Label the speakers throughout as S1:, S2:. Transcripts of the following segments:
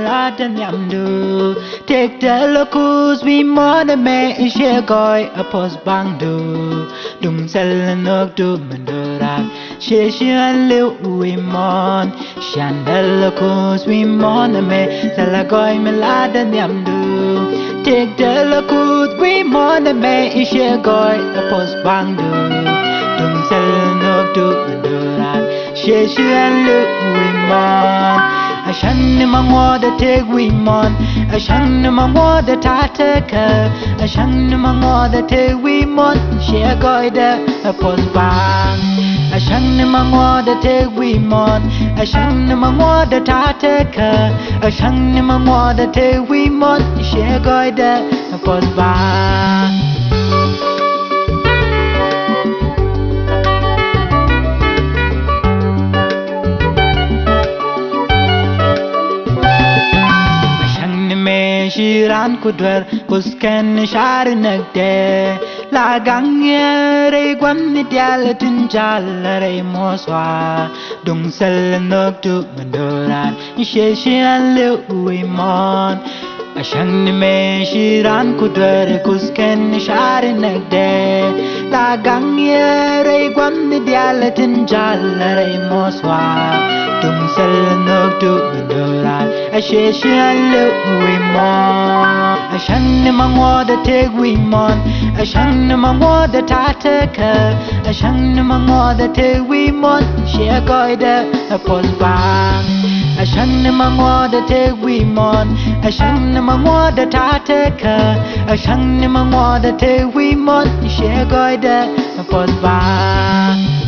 S1: maladan yamdu. Take the locus we mon me share goy a post bangdu. Dung sell nok du mandurat. She liu we mon. Shandal locus we mon me salagoy maladan yamdu. Take the locus we mon me share goy a post bangdu. Dung sell nok du mandurat. She liu we mon. I shan't more the take we mon. I shan't more the tataka. I shan't more the take we mon. She a goida a post bang. I shan't more the take we mon. I shan't more the tataka. I shan't more the take we mon. She a goida a post bang. Shiran kudwar kusken shar nagde la gangye re gwan dial tinjal re moswa dung sel nok tu mandoran she shiran le uimon ashang me shiran kudwar kusken shar nagde la gangye re gwan dial tinjal re moswa dung sel nok tu mandoran she shiran le uimon I shan't more the take we mon. I shan't more the tataka. I shan't more the take we mon. She a goida a post bang. I shan't more the take we mon. I shan't more the tataka. I shan't more the take we mon. She a goida a post bang.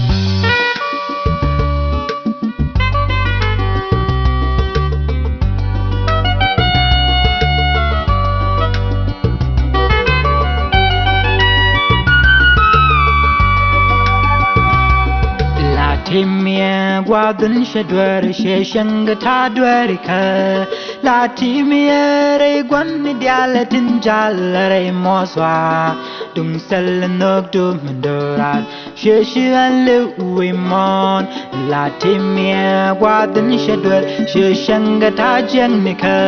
S1: Timia guadun shadwer sheshang tadwerika La timia re guan dialatin jalare moswa Dung sel nok du mandorat sheshan le uimon La timia guadun shadwer sheshang tajangnika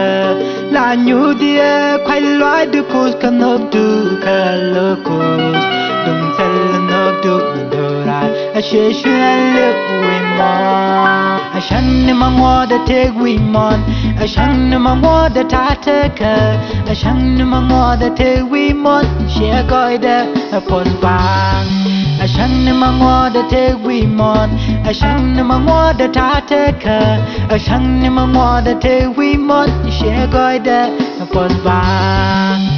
S1: La nyudia kwai loy du kus kanok du kalokus Dung sel nok du mandorat I shan't we mon. I shan't more the take we mon. I shan't more the tataka. I shan't more the take we mon. She a goida a post bang. I shan't more the take we mon. I shan't more the tataka. I shan't more the take we mon. She a goida a post bang.